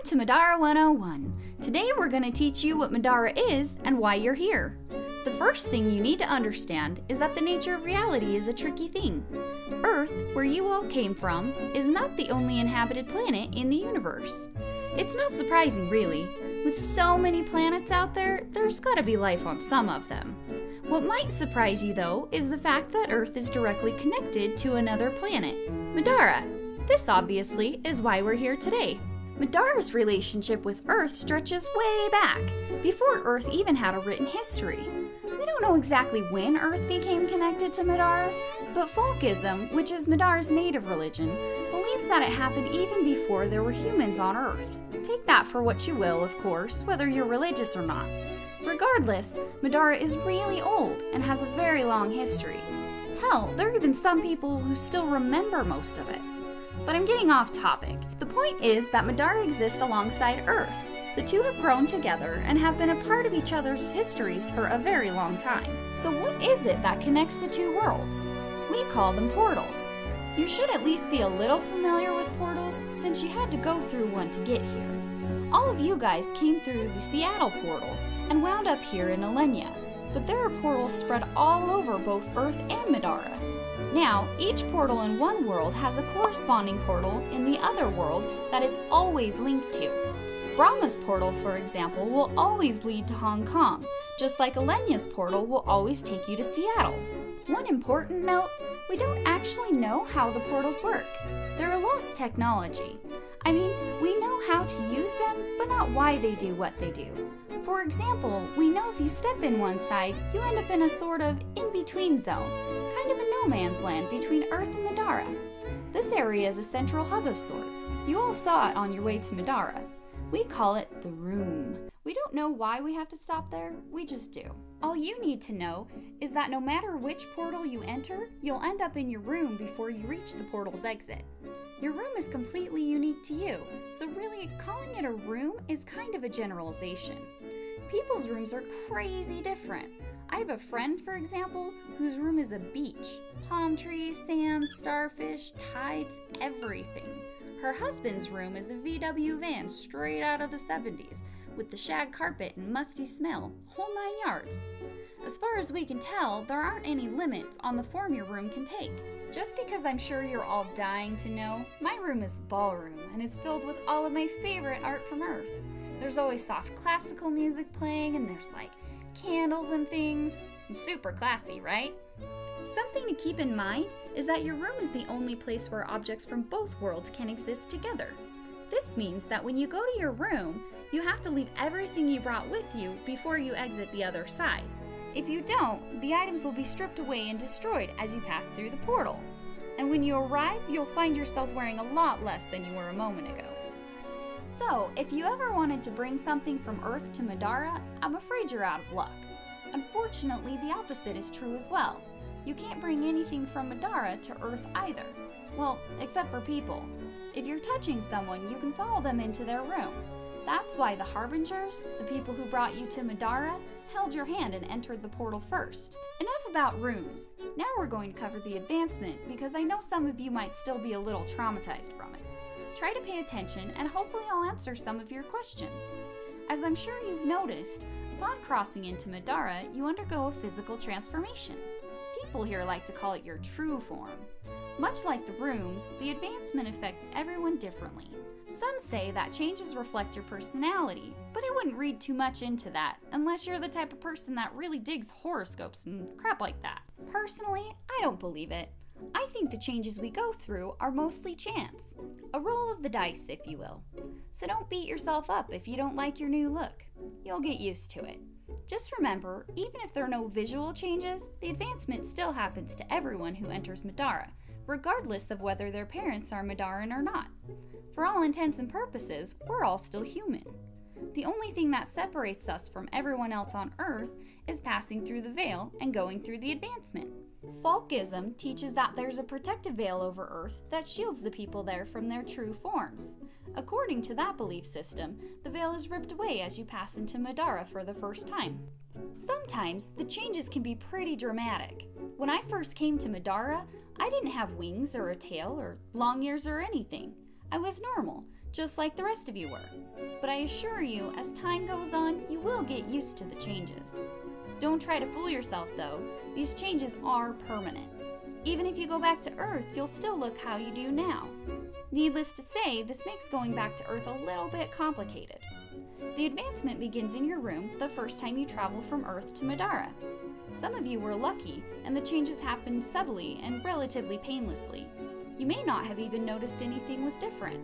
to Madara 101. Today we're going to teach you what Madara is and why you're here. The first thing you need to understand is that the nature of reality is a tricky thing. Earth, where you all came from, is not the only inhabited planet in the universe. It's not surprising, really. With so many planets out there, there's gotta be life on some of them. What might surprise you, though, is the fact that Earth is directly connected to another planet, Madara. This, obviously, is why we're here today. Madara's relationship with Earth stretches way back, before Earth even had a written history. We don't know exactly when Earth became connected to Madara, but Folkism, which is Madara's native religion, believes that it happened even before there were humans on Earth. Take that for what you will, of course, whether you're religious or not. Regardless, Madara is really old and has a very long history. Hell, there are even some people who still remember most of it. But I'm getting off topic. The point is that Madara exists alongside Earth. The two have grown together and have been a part of each other's histories for a very long time. So what is it that connects the two worlds? We call them portals. You should at least be a little familiar with portals since you had to go through one to get here. All of you guys came through the Seattle portal and wound up here in Alenia, but there are portals spread all over both Earth and Madara. Now, each portal in one world has a corresponding portal in the other world that it's always linked to. Brahma's portal, for example, will always lead to Hong Kong, just like Alenia's portal will always take you to Seattle. One important note, we don't actually know how the portals work. They're a lost technology. I mean, we know how to use them, but not why they do what they do. For example, we know if you step in one side, you end up in a sort of in-between zone, kind of a no man's land between Earth and Madara. This area is a central hub of sorts. You all saw it on your way to Madara. We call it the room. We don't know why we have to stop there, we just do. All you need to know is that no matter which portal you enter, you'll end up in your room before you reach the portal's exit. Your room is completely unique to you, so really calling it a room is kind of a generalization. People's rooms are crazy different. I have a friend, for example, whose room is a beach. Palm trees, sand, starfish, tides, everything. Her husband's room is a VW van straight out of the 70s, with the shag carpet and musty smell, whole 9 yards. As far as we can tell, there aren't any limits on the form your room can take. Just because I'm sure you're all dying to know, my room is the ballroom and is filled with all of my favorite art from Earth. There's always soft classical music playing and there's like candles and things. Super classy, right? Something to keep in mind is that your room is the only place where objects from both worlds can exist together. This means that when you go to your room, you have to leave everything you brought with you before you exit the other side. If you don't, the items will be stripped away and destroyed as you pass through the portal. And when you arrive, you'll find yourself wearing a lot less than you were a moment ago. So, if you ever wanted to bring something from Earth to Madara, I'm afraid you're out of luck. Unfortunately, the opposite is true as well. You can't bring anything from Madara to Earth either. Well, except for people. If you're touching someone, you can follow them into their room. That's why the Harbingers, the people who brought you to Madara, held your hand and entered the portal first. Enough about rooms. Now we're going to cover the advancement because I know some of you might still be a little traumatized from it. Try to pay attention and hopefully I'll answer some of your questions. As I'm sure you've noticed, upon crossing into Madara, you undergo a physical transformation. People here like to call it your true form. Much like the rooms, the advancement affects everyone differently. Some say that changes reflect your personality, but I wouldn't read too much into that unless you're the type of person that really digs horoscopes and crap like that. Personally, I don't believe it. I think the changes we go through are mostly chance. A roll of the dice, if you will. So don't beat yourself up if you don't like your new look. You'll get used to it. Just remember, even if there are no visual changes, the advancement still happens to everyone who enters Madara, regardless of whether their parents are Madaran or not. For all intents and purposes, we're all still human. The only thing that separates us from everyone else on Earth is passing through the veil and going through the advancement. Folkism teaches that there's a protective veil over Earth that shields the people there from their true forms. According to that belief system, the veil is ripped away as you pass into Madara for the first time. Sometimes, the changes can be pretty dramatic. When I first came to Madara, I didn't have wings or a tail or long ears or anything. I was normal, just like the rest of you were. But I assure you, as time goes on, you will get used to the changes. Don't try to fool yourself though, these changes are permanent. Even if you go back to Earth, you'll still look how you do now. Needless to say, this makes going back to Earth a little bit complicated. The advancement begins in your room the first time you travel from Earth to Madara. Some of you were lucky, and the changes happened subtly and relatively painlessly. You may not have even noticed anything was different.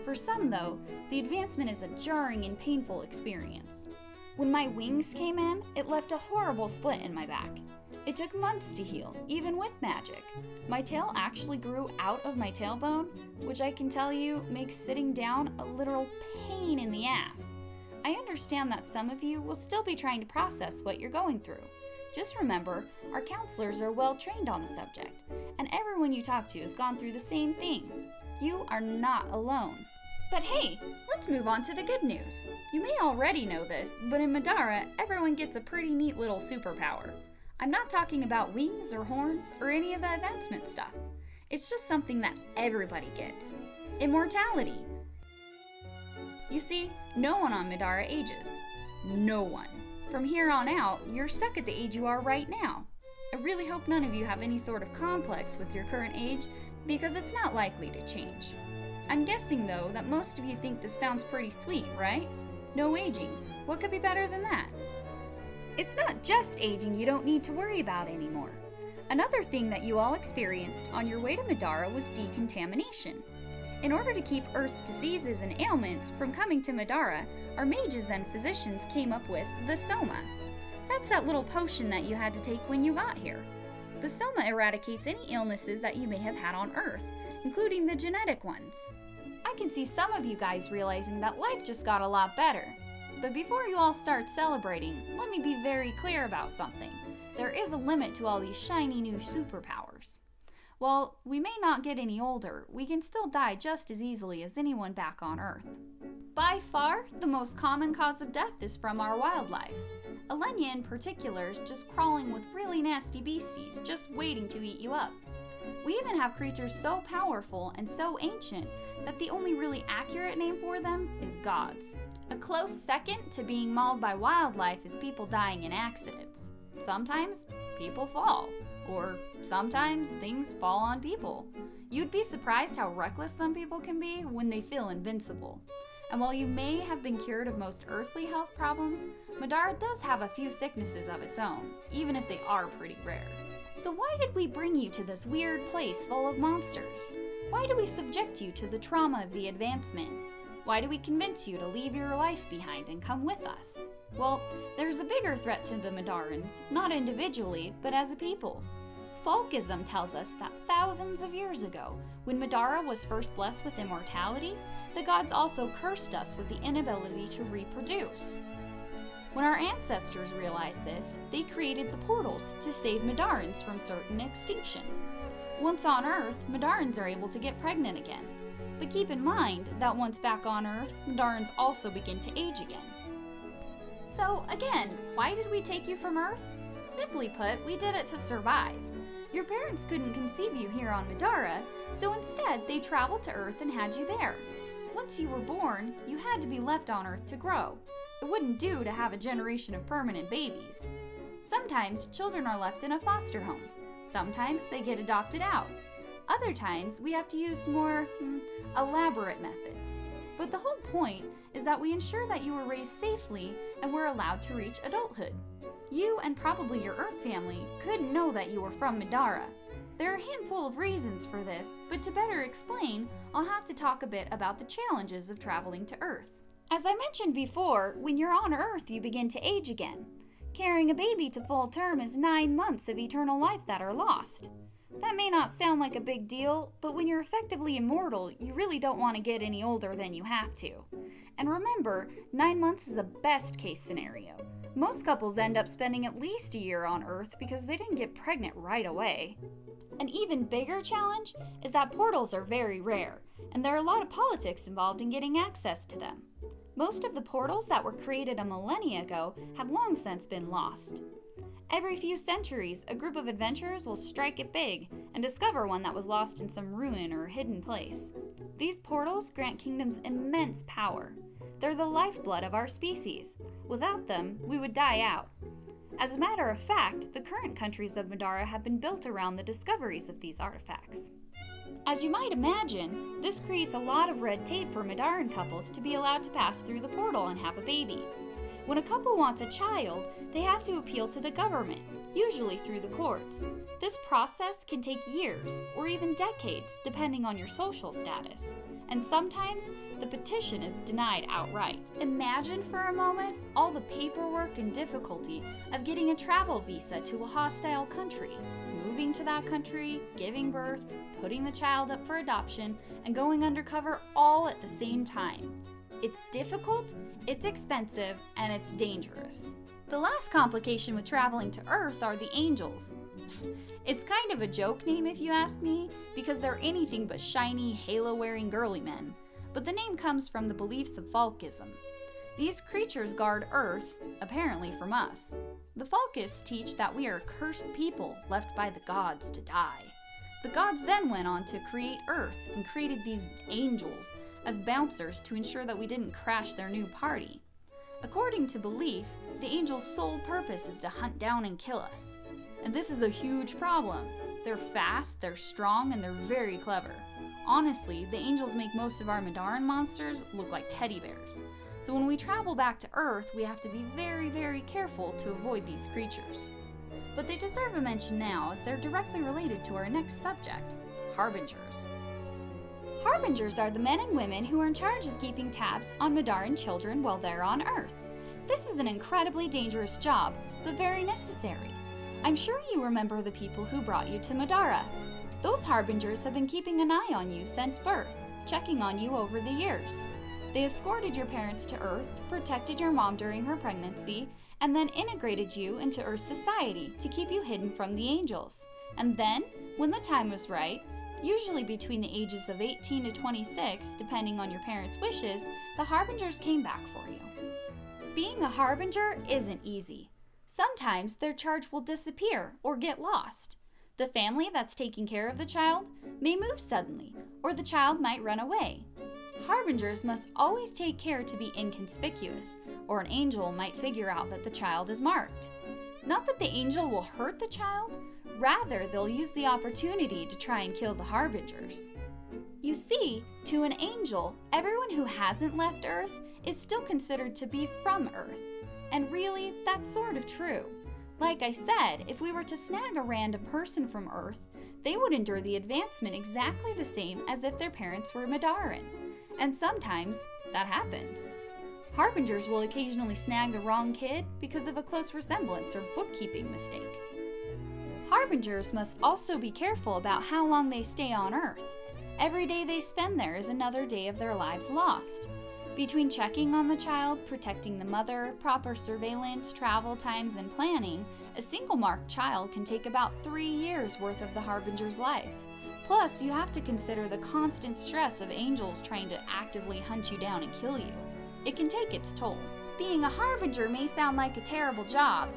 For some, though, the advancement is a jarring and painful experience. When my wings came in, it left a horrible split in my back. It took months to heal, even with magic. My tail actually grew out of my tailbone, which I can tell you makes sitting down a literal pain in the ass. I understand that some of you will still be trying to process what you're going through. Just remember, our counselors are well trained on the subject, and everyone you talk to has gone through the same thing. You are not alone. But hey, let's move on to the good news. You may already know this, but in Madara, everyone gets a pretty neat little superpower. I'm not talking about wings or horns or any of the advancement stuff. It's just something that everybody gets. Immortality. You see, no one on Madara ages. No one. From here on out, you're stuck at the age you are right now. I really hope none of you have any sort of complex with your current age, because it's not likely to change. I'm guessing, though, that most of you think this sounds pretty sweet, right? No aging. What could be better than that? It's not just aging you don't need to worry about anymore. Another thing that you all experienced on your way to Madara was decontamination. In order to keep Earth's diseases and ailments from coming to Madara, our mages and physicians came up with the Soma. That's that little potion that you had to take when you got here. The Soma eradicates any illnesses that you may have had on Earth, including the genetic ones. I can see some of you guys realizing that life just got a lot better. But before you all start celebrating, let me be very clear about something. There is a limit to all these shiny new superpowers. While we may not get any older, we can still die just as easily as anyone back on Earth. By far, the most common cause of death is from our wildlife. Alenia in particular is just crawling with really nasty beasties, just waiting to eat you up. We even have creatures so powerful and so ancient that the only really accurate name for them is gods. A close second to being mauled by wildlife is people dying in accidents. Sometimes people fall, or sometimes things fall on people. You'd be surprised how reckless some people can be when they feel invincible. And while you may have been cured of most earthly health problems, Madara does have a few sicknesses of its own, even if they are pretty rare. So why did we bring you to this weird place full of monsters? Why do we subject you to the trauma of the advancement? Why do we convince you to leave your life behind and come with us? Well, there's a bigger threat to the Madarans, not individually, but as a people. Folkism tells us that thousands of years ago, when Madara was first blessed with immortality, the gods also cursed us with the inability to reproduce. When our ancestors realized this, they created the portals to save Madarans from certain extinction. Once on Earth, Madarans are able to get pregnant again. But keep in mind that once back on Earth, Madarans also begin to age again. So again, why did we take you from Earth? Simply put, we did it to survive. Your parents couldn't conceive you here on Madara, so instead they traveled to Earth and had you there. Once you were born, you had to be left on Earth to grow. It wouldn't do to have a generation of permanent babies. Sometimes children are left in a foster home. Sometimes they get adopted out. Other times we have to use more elaborate methods. But the whole point is that we ensure that you were raised safely and were allowed to reach adulthood. You and probably your Earth family couldn't know that you were from Madara. There are a handful of reasons for this, but to better explain, I'll have to talk a bit about the challenges of traveling to Earth. As I mentioned before, when you're on Earth, you begin to age again. Carrying a baby to full term is 9 months of eternal life that are lost. That may not sound like a big deal, but when you're effectively immortal, you really don't want to get any older than you have to. And remember, 9 months is a best case scenario. Most couples end up spending at least a year on Earth because they didn't get pregnant right away. An even bigger challenge is that portals are very rare, and there are a lot of politics involved in getting access to them. Most of the portals that were created a millennia ago have long since been lost. Every few centuries, a group of adventurers will strike it big and discover one that was lost in some ruin or hidden place. These portals grant kingdoms immense power. They're the lifeblood of our species. Without them, we would die out. As a matter of fact, the current countries of Madara have been built around the discoveries of these artifacts. As you might imagine, this creates a lot of red tape for Madaran couples to be allowed to pass through the portal and have a baby. When a couple wants a child, they have to appeal to the government, usually through the courts. This process can take years or even decades depending on your social status, and sometimes the petition is denied outright. Imagine for a moment all the paperwork and difficulty of getting a travel visa to a hostile country, moving to that country, giving birth, putting the child up for adoption, and going undercover all at the same time. It's difficult, it's expensive, and it's dangerous. The last complication with traveling to Earth are the angels. It's kind of a joke name if you ask me, because they're anything but shiny, halo-wearing girly men. But the name comes from the beliefs of Falkism. These creatures guard Earth, apparently from us. The Falkists teach that we are cursed people left by the gods to die. The gods then went on to create Earth and created these angels as bouncers to ensure that we didn't crash their new party. According to belief, the angels' sole purpose is to hunt down and kill us. And this is a huge problem. They're fast, they're strong, and they're very clever. Honestly, the angels make most of our Madaran monsters look like teddy bears. So when we travel back to Earth, we have to be very, very careful to avoid these creatures. But they deserve a mention now as they're directly related to our next subject, Harbingers. Harbingers are the men and women who are in charge of keeping tabs on Madaran children while they're on Earth. This is an incredibly dangerous job, but very necessary. I'm sure you remember the people who brought you to Madara. Those Harbingers have been keeping an eye on you since birth, checking on you over the years. They escorted your parents to Earth, protected your mom during her pregnancy, and then integrated you into Earth society to keep you hidden from the angels. And then, when the time was right, usually between the ages of 18 to 26, depending on your parents' wishes, the Harbingers came back for you. Being a Harbinger isn't easy. Sometimes their charge will disappear or get lost. The family that's taking care of the child may move suddenly, or the child might run away. Harbingers must always take care to be inconspicuous, or an angel might figure out that the child is marked. Not that the angel will hurt the child, rather they'll use the opportunity to try and kill the Harbingers. You see, to an angel, everyone who hasn't left Earth is still considered to be from Earth. And really, that's sort of true. Like I said, if we were to snag a random person from Earth, they would endure the advancement exactly the same as if their parents were Madaran. And sometimes, that happens. Harbingers will occasionally snag the wrong kid because of a close resemblance or bookkeeping mistake. Harbingers must also be careful about how long they stay on Earth. Every day they spend there is another day of their lives lost. Between checking on the child, protecting the mother, proper surveillance, travel times, and planning, a single marked child can take about 3 years worth of the Harbinger's life. Plus, you have to consider the constant stress of angels trying to actively hunt you down and kill you. It can take its toll. Being a Harbinger may sound like a terrible job.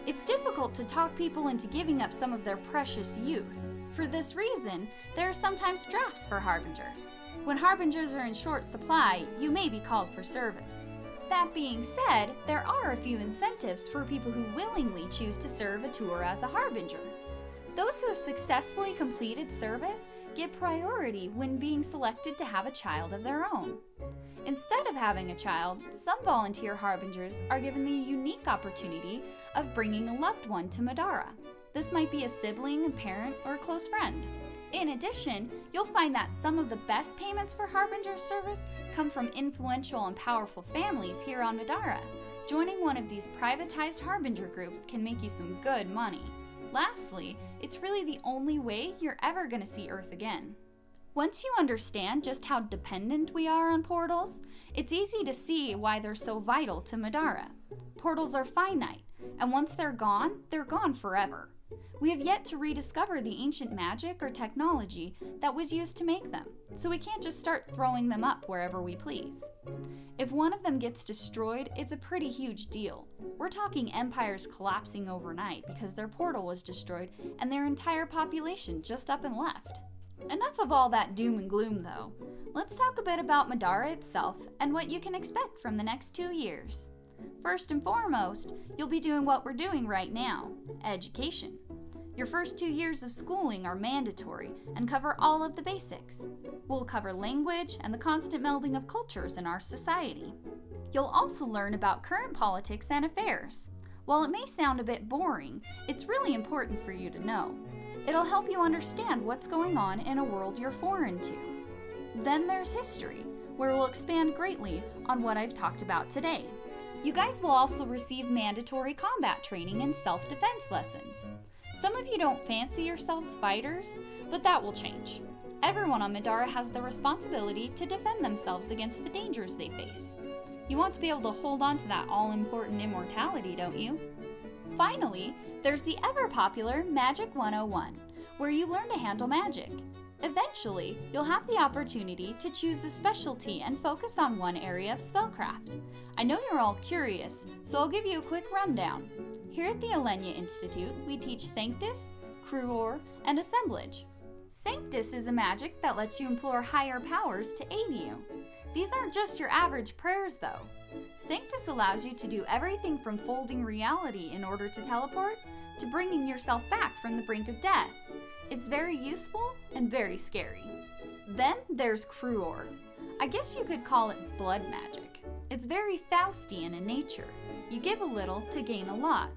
It's difficult to talk people into giving up some of their precious youth. For this reason, there are sometimes drafts for Harbingers. When Harbingers are in short supply, you may be called for service. That being said, there are a few incentives for people who willingly choose to serve a tour as a Harbinger. Those who have successfully completed service get priority when being selected to have a child of their own. Instead of having a child, some volunteer Harbingers are given the unique opportunity of bringing a loved one to Madara. This might be a sibling, a parent, or a close friend. In addition, you'll find that some of the best payments for Harbinger service come from influential and powerful families here on Madara. Joining one of these privatized Harbinger groups can make you some good money. Lastly, it's really the only way you're ever going to see Earth again. Once you understand just how dependent we are on portals, it's easy to see why they're so vital to Madara. Portals are finite, and once they're gone forever. We have yet to rediscover the ancient magic or technology that was used to make them, so we can't just start throwing them up wherever we please. If one of them gets destroyed, it's a pretty huge deal. We're talking empires collapsing overnight because their portal was destroyed and their entire population just up and left. Enough of all that doom and gloom though. Let's talk a bit about Madara itself and what you can expect from the next 2 years. First and foremost, you'll be doing what we're doing right now, education. Your first 2 years of schooling are mandatory and cover all of the basics. We'll cover language and the constant melding of cultures in our society. You'll also learn about current politics and affairs. While it may sound a bit boring, it's really important for you to know. It'll help you understand what's going on in a world you're foreign to. Then there's history, where we'll expand greatly on what I've talked about today. You guys will also receive mandatory combat training and self-defense lessons. Some of you don't fancy yourselves fighters, but that will change. Everyone on Madara has the responsibility to defend themselves against the dangers they face. You want to be able to hold on to that all-important immortality, don't you? Finally, there's the ever-popular Magic 101, where you learn to handle magic. Eventually, you'll have the opportunity to choose a specialty and focus on one area of spellcraft. I know you're all curious, so I'll give you a quick rundown. Here at the Alenia Institute, we teach Sanctus, Cruor, and Assemblage. Sanctus is a magic that lets you implore higher powers to aid you. These aren't just your average prayers, though. Sanctus allows you to do everything from folding reality in order to teleport, to bringing yourself back from the brink of death. It's very useful and very scary. Then there's Cruor. I guess you could call it blood magic. It's very Faustian in nature. You give a little to gain a lot.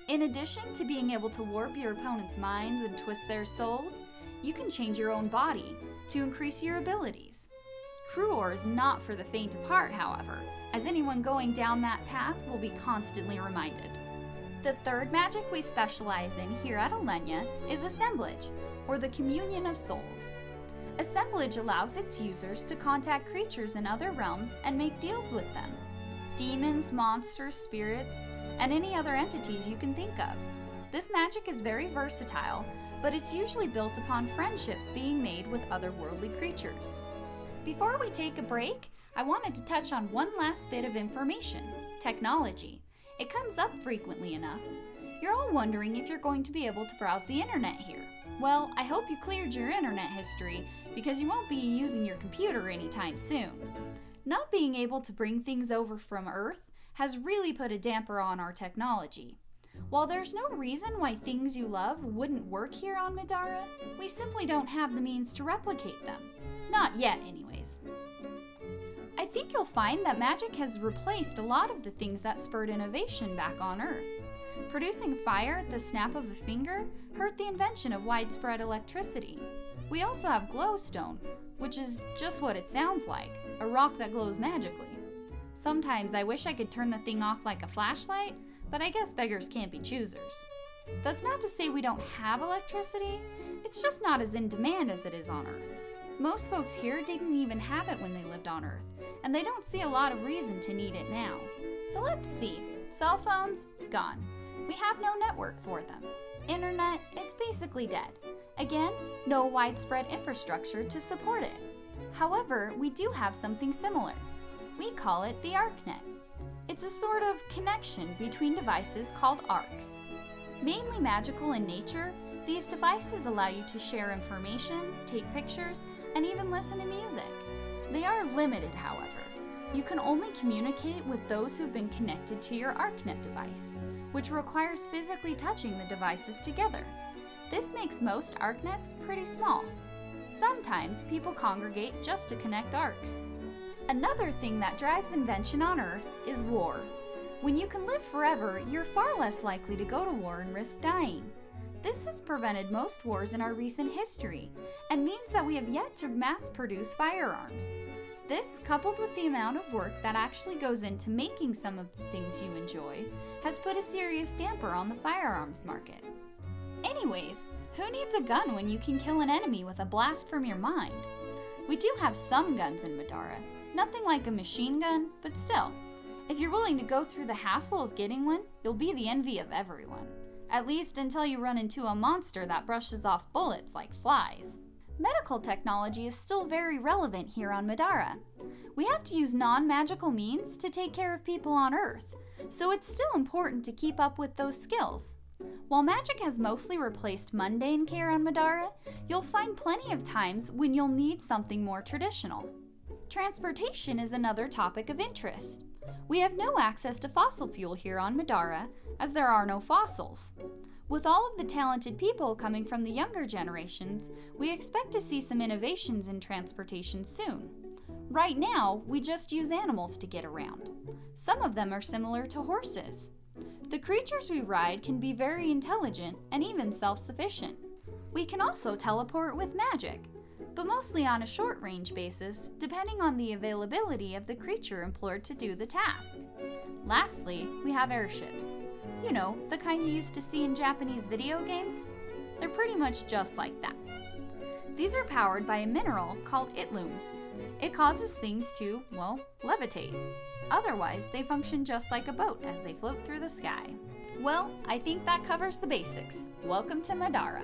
In addition to being able to warp your opponent's minds and twist their souls, you can change your own body to increase your abilities. Cruor is not for the faint of heart, however, as anyone going down that path will be constantly reminded. The third magic we specialize in here at Alenia is Assemblage, or the Communion of Souls. Assemblage allows its users to contact creatures in other realms and make deals with them. Demons, monsters, spirits, and any other entities you can think of. This magic is very versatile, but it's usually built upon friendships being made with otherworldly creatures. Before we take a break, I wanted to touch on one last bit of information: technology. It comes up frequently enough. You're all wondering if you're going to be able to browse the internet here. Well, I hope you cleared your internet history because you won't be using your computer anytime soon. Not being able to bring things over from Earth has really put a damper on our technology. While there's no reason why things you love wouldn't work here on Madara, we simply don't have the means to replicate them. Not yet, anyways. I think you'll find that magic has replaced a lot of the things that spurred innovation back on Earth. Producing fire at the snap of a finger hurt the invention of widespread electricity. We also have glowstone, which is just what it sounds like, a rock that glows magically. Sometimes I wish I could turn the thing off like a flashlight, but I guess beggars can't be choosers. That's not to say we don't have electricity, it's just not as in demand as it is on Earth. Most folks here didn't even have it when they lived on Earth, and they don't see a lot of reason to need it now. So let's see. Cell phones? Gone. We have no network for them. Internet? It's basically dead. Again, no widespread infrastructure to support it. However, we do have something similar. We call it the ArcNet. It's a sort of connection between devices called arcs. Mainly magical in nature, these devices allow you to share information, take pictures, and even listen to music. They are limited, however. You can only communicate with those who've been connected to your ArcNet device, which requires physically touching the devices together. This makes most ArcNets pretty small. Sometimes people congregate just to connect arcs. Another thing that drives invention on Earth is war. When you can live forever, you're far less likely to go to war and risk dying. This has prevented most wars in our recent history, and means that we have yet to mass-produce firearms. This, coupled with the amount of work that actually goes into making some of the things you enjoy, has put a serious damper on the firearms market. Anyways, who needs a gun when you can kill an enemy with a blast from your mind? We do have some guns in Madara, nothing like a machine gun, but still. If you're willing to go through the hassle of getting one, you'll be the envy of everyone. At least until you run into a monster that brushes off bullets like flies. Medical technology is still very relevant here on Madara. We have to use non-magical means to take care of people on Earth, so it's still important to keep up with those skills. While magic has mostly replaced mundane care on Madara, you'll find plenty of times when you'll need something more traditional. Transportation is another topic of interest. We have no access to fossil fuel here on Madara, as there are no fossils. With all of the talented people coming from the younger generations, we expect to see some innovations in transportation soon. Right now, we just use animals to get around. Some of them are similar to horses. The creatures we ride can be very intelligent and even self-sufficient. We can also teleport with magic, but mostly on a short-range basis, depending on the availability of the creature employed to do the task. Lastly, we have airships. You know, the kind you used to see in Japanese video games? They're pretty much just like that. These are powered by a mineral called Itloom. It causes things to, well, levitate. Otherwise, they function just like a boat as they float through the sky. Well, I think that covers the basics. Welcome to Madara.